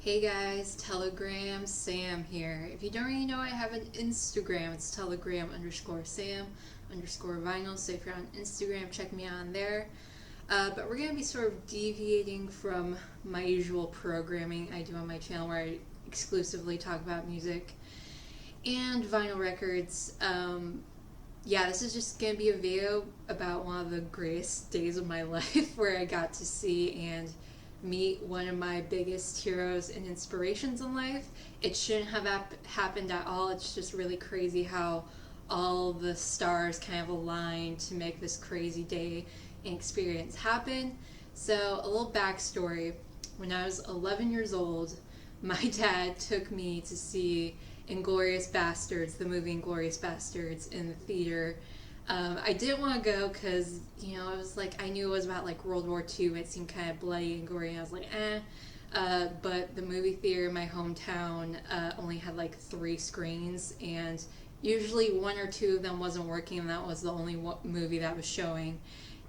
Hey guys, Telegram Sam here. If you don't already know, I have an Instagram. It's Telegram underscore Sam underscore vinyl. So if you're on Instagram, check me out on there. But we're going to be sort of deviating from my usual programming I do on my channel where I exclusively talk about music and vinyl records. This is just going to be a video about one of the greatest days of my life where I got to see and meet one of my biggest heroes and inspirations in life. It shouldn't have happened at all. It's just really crazy how all the stars kind of aligned to make this crazy day and experience happen. So a little backstory. When I was 11 years old, my dad took me to see Inglourious Basterds, the movie Inglourious Basterds, in the theater. I didn't want to go because, it was like, I knew it was about like World War II. It seemed kind of bloody and gory, and I was like, but the movie theater in my hometown only had like 3 screens, and usually 1 or 2 of them wasn't working, and that was the only movie that was showing.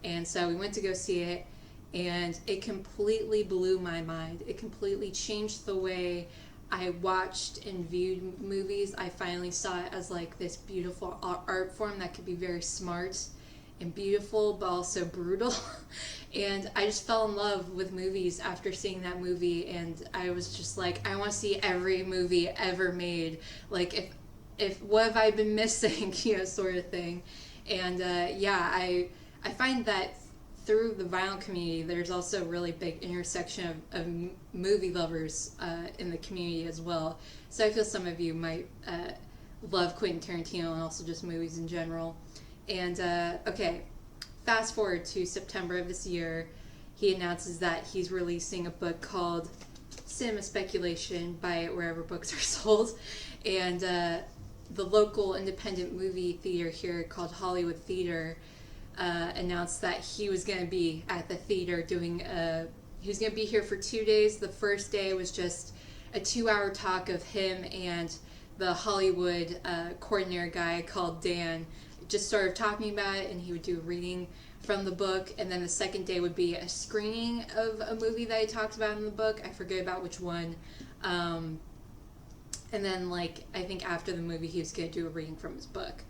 And so we went to go see it, and it completely blew my mind. It completely changed the way I watched and viewed movies. I finally saw it as like this beautiful art form that could be very smart and beautiful, but also brutal. And I just fell in love with movies after seeing that movie, and I was just like, I want to see every movie ever made. Like, if what have I been missing, sort of thing. And I find that through the vinyl community, there's also a really big intersection of movie lovers in the community as well. So I feel some of you might love Quentin Tarantino and also just movies in general. And fast forward to September of this year, he announces that he's releasing a book called Cinema Speculation. Buy it wherever books are sold. And the local independent movie theater here called Hollywood Theater announced that he was going to be at the theater he was going to be here for 2 days. The first day was just a 2-hour talk of him and the Hollywood coordinator guy called Dan, just sort of talking about it, and he would do a reading from the book. And then the second day would be a screening of a movie that he talked about in the book. I forget about which one. And then, I think after the movie, he was going to do a reading from his book.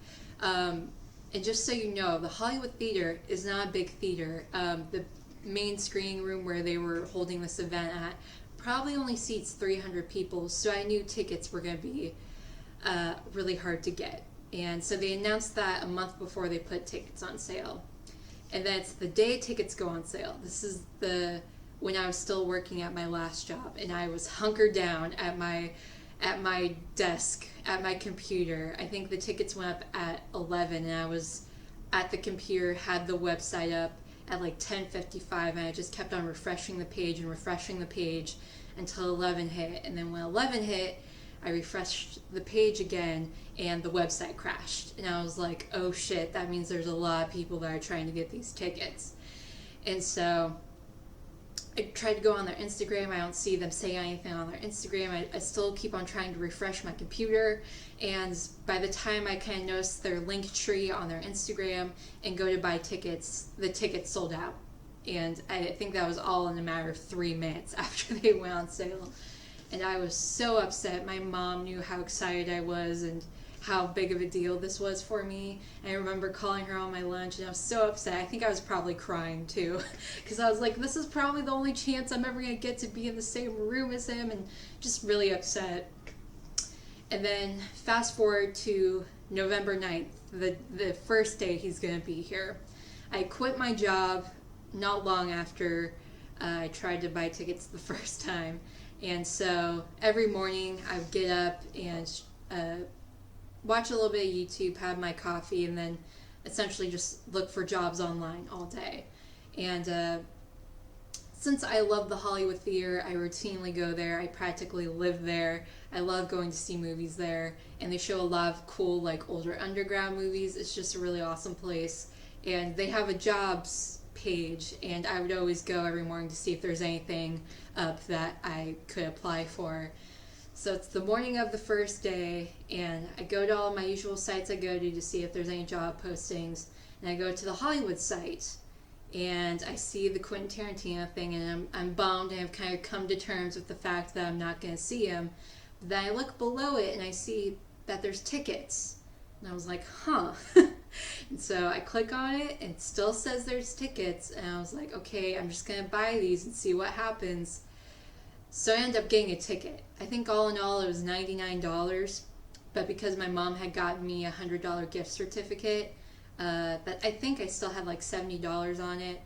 And just so you know, the Hollywood Theater is not a big theater. The main screening room where they were holding this event at probably only seats 300 people, so I knew tickets were going to be really hard to get. And so they announced that a month before they put tickets on sale. And that's the day tickets go on sale. This is when I was still working at my last job, and I was hunkered down at my desk, at my computer. I think the tickets went up at 11, and I was at the computer, had the website up at like 10:55, and I just kept on refreshing the page until 11 hit. And then when 11 hit, I refreshed the page again, and the website crashed. And I was like, oh shit, that means there's a lot of people that are trying to get these tickets. And so I tried to go on their Instagram. I don't see them saying anything on their Instagram. I still keep on trying to refresh my computer, and by the time I kind of noticed their link tree on their Instagram and go to buy tickets, the tickets sold out. And I think that was all in a matter of 3 minutes after they went on sale. And I was so upset. My mom knew how excited I was and how big of a deal this was for me. And I remember calling her on my lunch, and I was so upset. I think I was probably crying too, because I was like, this is probably the only chance I'm ever going to get to be in the same room as him, and just really upset. And then fast forward to November 9th, the first day he's going to be here. I quit my job not long after I tried to buy tickets the first time. And so every morning I would get up and watch a little bit of YouTube, have my coffee, and then essentially just look for jobs online all day. And since I love the Hollywood Theater, I routinely go there. I practically live there. I love going to see movies there, and they show a lot of cool, older underground movies. It's just a really awesome place. And they have a jobs page, and I would always go every morning to see if there's anything up that I could apply for. So it's the morning of the first day, and I go to all my usual sites I go to see if there's any job postings, and I go to the Hollywood site, and I see the Quentin Tarantino thing, and I'm bummed, and I've kind of come to terms with the fact that I'm not going to see him. But then I look below it and I see that there's tickets, and I was like, huh. And so I click on it, and it still says there's tickets, and I was like, okay, I'm just going to buy these and see what happens. So I ended up getting a ticket. I think all in all it was $99, but because my mom had gotten me a $100 gift certificate, but I think I still had like $70 on it,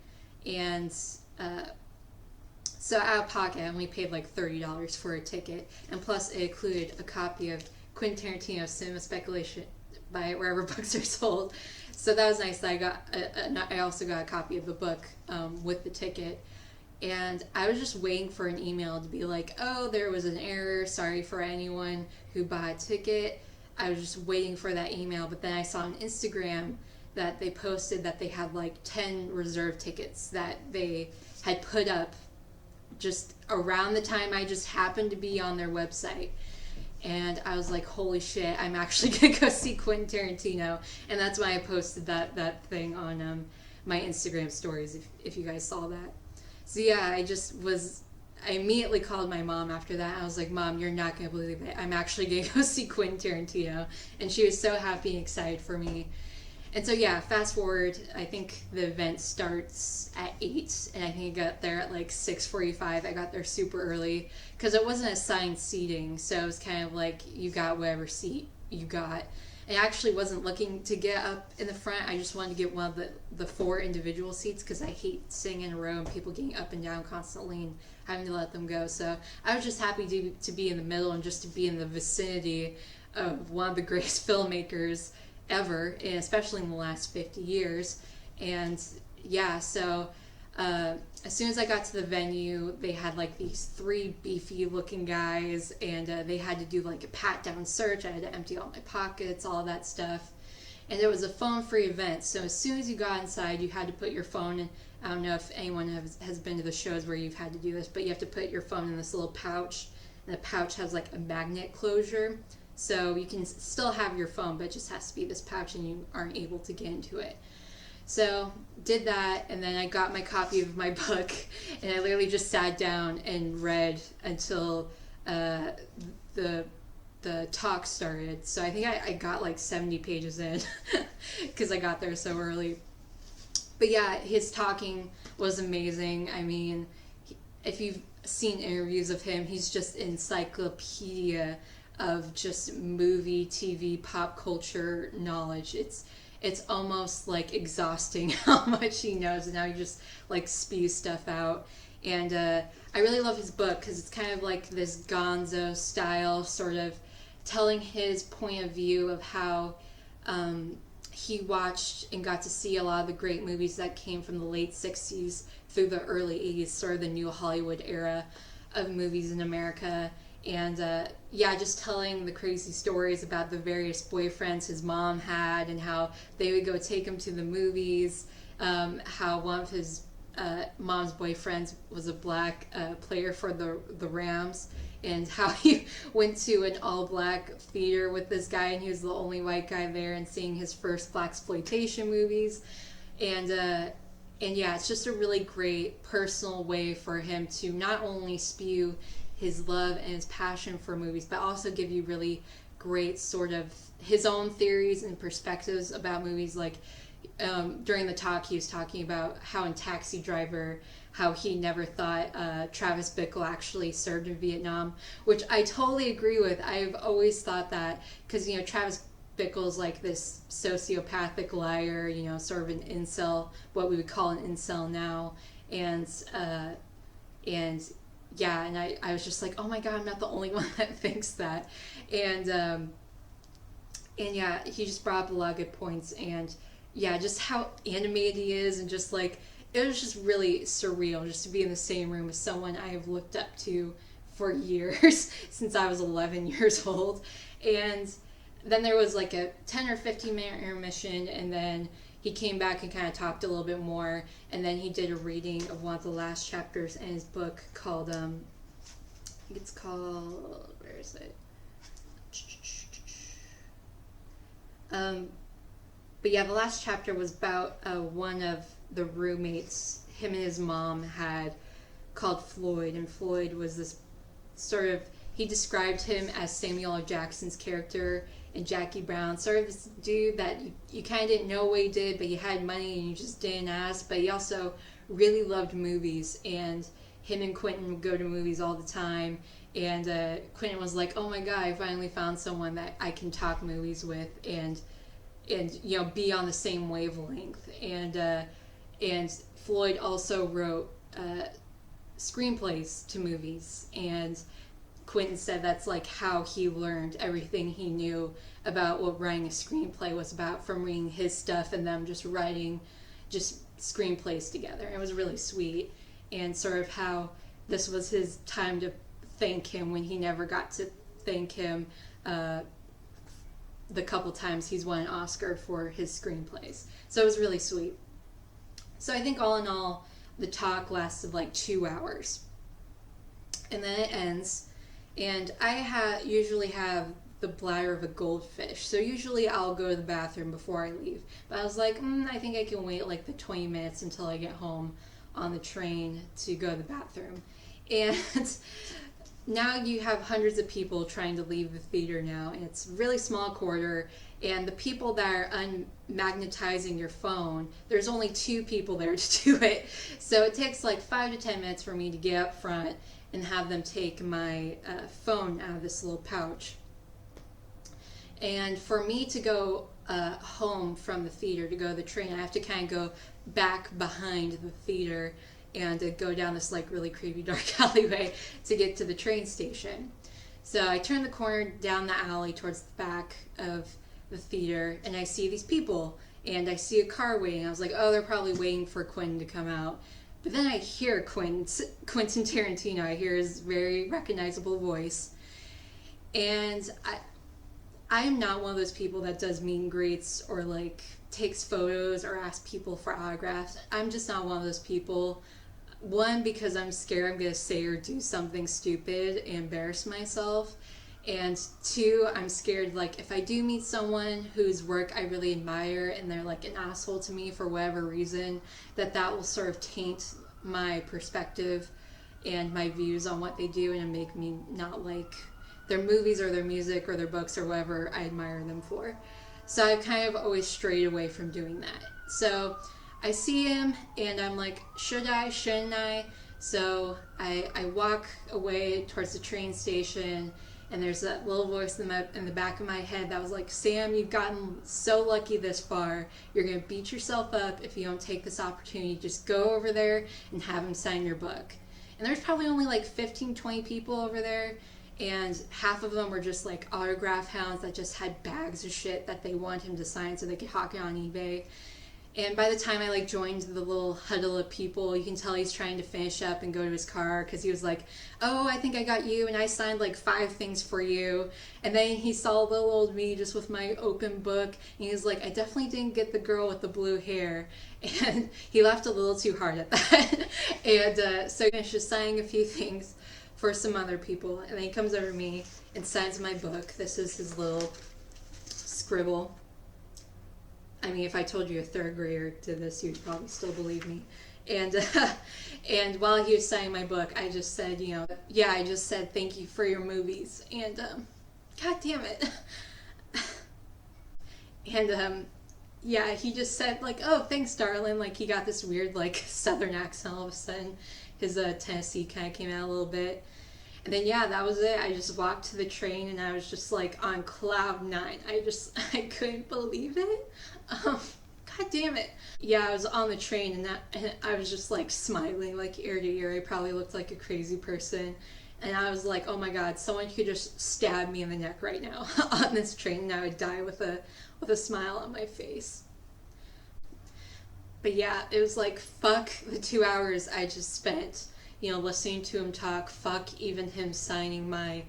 and so out of pocket I only paid like $30 for a ticket, and plus it included a copy of Quentin Tarantino's Cinema Speculation by wherever books are sold. So that was nice that I also got a copy of the book with the ticket. And I was just waiting for an email to be like, oh, there was an error. Sorry for anyone who bought a ticket. I was just waiting for that email. But then I saw on Instagram that they posted that they had like 10 reserved tickets that they had put up just around the time I just happened to be on their website. And I was like, holy shit, I'm actually going to go see Quentin Tarantino. And that's why I posted that thing on my Instagram stories, if you guys saw that. So yeah, I immediately called my mom after that. I was like, Mom, you're not going to believe it. I'm actually going to go see Quentin Tarantino. And she was so happy and excited for me. And so yeah, fast forward, I think the event starts at 8, and I think I got there at like 6:45. I got there super early because it wasn't assigned seating, so it was kind of like you got whatever seat you got. I actually wasn't looking to get up in the front. I just wanted to get one of the 4 individual seats because I hate sitting in a row and people getting up and down constantly and having to let them go. So I was just happy to be in the middle and just to be in the vicinity of one of the greatest filmmakers ever, and especially in the last 50 years. And yeah, so as soon as I got to the venue, they had like these 3 beefy looking guys, and they had to do like a pat down search. I had to empty all my pockets, all that stuff. And it was a phone free event, so as soon as you got inside, you had to put your phone in. I don't know if anyone has been to the shows where you've had to do this, but you have to put your phone in this little pouch, and the pouch has like a magnet closure, so you can still have your phone, but it just has to be this pouch and you aren't able to get into it. So did that, and then I got my copy of my book, and I literally just sat down and read until the talk started. So I think I got like 70 pages in because I got there so early. But yeah, his talking was amazing. I mean, if you've seen interviews of him, he's just encyclopedia of just movie, TV, pop culture knowledge. It's almost like exhausting how much he knows and how he just like spews stuff out. And I really love his book because it's kind of like this gonzo style, sort of telling his point of view of how he watched and got to see a lot of the great movies that came from the late 60s through the early 80s, sort of the new Hollywood era of movies in America. And yeah, just telling the crazy stories about the various boyfriends his mom had and how they would go take him to the movies, how one of his mom's boyfriends was a black player for the Rams, and how he went to an all-black theater with this guy and he was the only white guy there, and seeing his first blaxploitation movies. And yeah, it's just a really great personal way for him to not only spew his love and his passion for movies, but also give you really great sort of his own theories and perspectives about movies. Like during the talk, he was talking about how in Taxi Driver, how he never thought Travis Bickle actually served in Vietnam, which I totally agree with. I've always thought that because, you know, Travis Bickle's like this sociopathic liar, you know, sort of an incel, what we would call an incel now, and yeah, and I was just like, oh my god, I'm not the only one that thinks that. And yeah, he just brought up a lot of good points, and yeah, just how animated he is, and just like, it was just really surreal just to be in the same room with someone I have looked up to for years, since I was 11 years old. And then there was like a 10 or 15 minute intermission, and then he came back and kind of talked a little bit more, and then he did a reading of one of the last chapters in his book called, I think it's called, where is it? But yeah, the last chapter was about one of the roommates him and his mom had called Floyd, and Floyd was this sort of, he described him as Samuel L. Jackson's character in Jackie Brown, sort of this dude that you kind of didn't know what he did, but you had money and you just didn't ask. But he also really loved movies, and him and Quentin would go to movies all the time. And Quentin was like, "Oh my God, I finally found someone that I can talk movies with, and be on the same wavelength." And Floyd also wrote screenplays to movies, and Quentin said that's like how he learned everything he knew about what writing a screenplay was about, from reading his stuff and them just writing just screenplays together. It was really sweet, and sort of how this was his time to thank him when he never got to thank him the couple times he's won an Oscar for his screenplays. So it was really sweet. So I think all in all, the talk lasted like 2 hours. And then it ends, and I usually have the bladder of a goldfish. So usually I'll go to the bathroom before I leave. But I was like, I think I can wait like the 20 minutes until I get home on the train to go to the bathroom. And now you have hundreds of people trying to leave the theater now, and it's a really small corridor, and the people that are unmagnetizing your phone, there's only 2 people there to do it. So it takes like 5 to 10 minutes for me to get up front and have them take my phone out of this little pouch. And for me to go home from the theater, to go to the train, I have to kind of go back behind the theater and go down this like really creepy dark alleyway to get to the train station. So I turn the corner down the alley towards the back of the theater, and I see these people, and I see a car waiting. I was like, oh, they're probably waiting for Quentin to come out. But then I hear Quentin Tarantino. I hear his very recognizable voice. And I am not one of those people that does meet and greets or like takes photos or asks people for autographs. I'm just not one of those people. One, because I'm scared I'm going to say or do something stupid and embarrass myself. And 2, I'm scared, like, if I do meet someone whose work I really admire and they're like an asshole to me for whatever reason, that will sort of taint my perspective and my views on what they do, and make me not like their movies or their music or their books or whatever I admire them for. So I've kind of always strayed away from doing that. So I see him, and I'm like, should I, shouldn't I? So I walk away towards the train station, and there's that little voice in the back of my head that was like, Sam, you've gotten so lucky this far. You're going to beat yourself up if you don't take this opportunity. Just go over there and have him sign your book. And there's probably only like 15, 20 people over there, and half of them were just like autograph hounds that just had bags of shit that they want him to sign so they could hawk it on eBay. And by the time I like joined the little huddle of people, you can tell he's trying to finish up and go to his car, because he was like, oh, I think I got you, and I signed like 5 things for you. And then he saw little old me just with my open book, and he was like, I definitely didn't get the girl with the blue hair. And he laughed a little too hard at that. And so he finished signing a few things for some other people, and then he comes over to me and signs my book. This is his little scribble. I mean, if I told you a 3rd grader did this, you'd probably still believe me. And and while he was signing my book, I just said, I just said thank you for your movies. And God damn it. And he just said like, oh, thanks, darling. Like, he got this weird like Southern accent all of a sudden. His Tennessee kind of came out a little bit. And then, that was it. I just walked to the train, and I was just like on cloud 9. I couldn't believe it. God damn it. Yeah, I was on the train, and I was just like smiling like ear to ear. I probably looked like a crazy person. And I was like, oh my God, someone could just stab me in the neck right now on this train, and I would die with a smile on my face. But it was like, fuck the 2 hours I just spent listening to him talk. Fuck even him signing my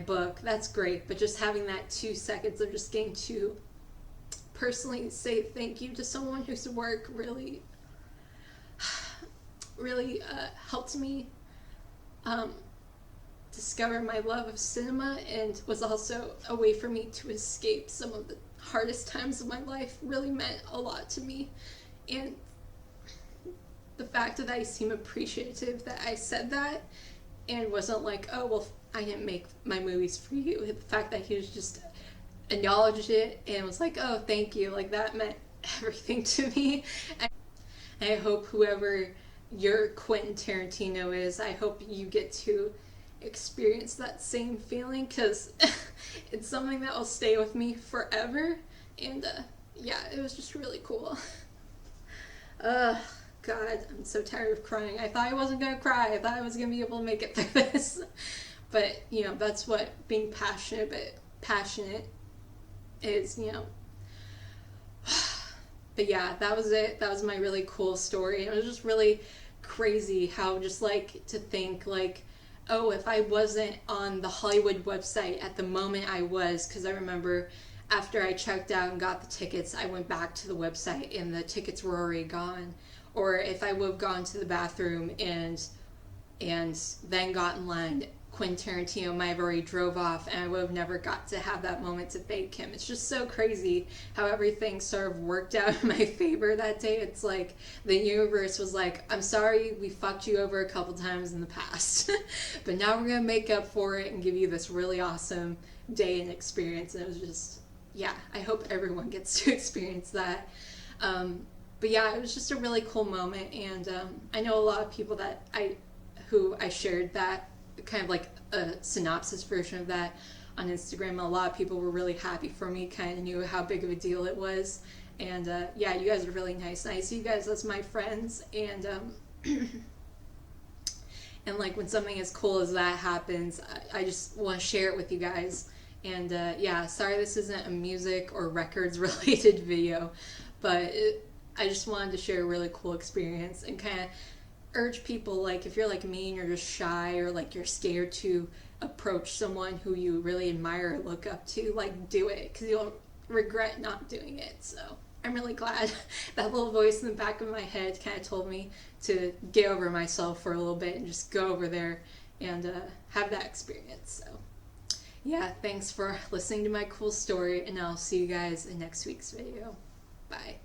book. That's great, but just having that 2 seconds of just getting to personally say thank you to someone whose work really helped me discover my love of cinema, and was also a way for me to escape some of the hardest times of my life, really meant a lot to me. And the fact that I seem appreciative that I said that and wasn't like, oh, well, I didn't make my movies for you. The fact that he was just acknowledged it and was like, oh, thank you, like that meant everything to me. And I hope whoever your Quentin Tarantino is, I hope you get to experience that same feeling, because it's something that will stay with me forever. And yeah, it was just really cool. uh God, I'm so tired of crying. I thought I wasn't gonna cry. I thought I was gonna be able to make it through this. But you know, that's what being passionate is, you know. But yeah, that was it. That was my really cool story. It was just really crazy how, just like, to think like, oh, if I wasn't on the Hollywood website at the moment I was, because I remember after I checked out and got the tickets, I went back to the website and the tickets were already gone. Or if I would have gone to the bathroom and then got in line, Quentin Tarantino might have already drove off, and I would have never got to have that moment to thank him. It's just so crazy how everything sort of worked out in my favor that day. It's like the universe was like, I'm sorry we fucked you over a couple times in the past, but now we're gonna make up for it and give you this really awesome day and experience. And it was just, yeah, I hope everyone gets to experience that. But yeah, it was just a really cool moment, and I know a lot of people that who I shared that kind of like a synopsis version of that on Instagram. A lot of people were really happy for me, kind of knew how big of a deal it was, and yeah, you guys are really nice. And I see you guys as my friends, and and like when something as cool as that happens, I just want to share it with you guys. And yeah, sorry this isn't a music or records related video, but I just wanted to share a really cool experience and kind of urge people, like, if you're like me and you're just shy, or like you're scared to approach someone who you really admire or look up to, like, do it, because you'll regret not doing it. So I'm really glad that little voice in the back of my head kind of told me to get over myself for a little bit and just go over there and have that experience. So yeah, thanks for listening to my cool story, and I'll see you guys in next week's video. Bye.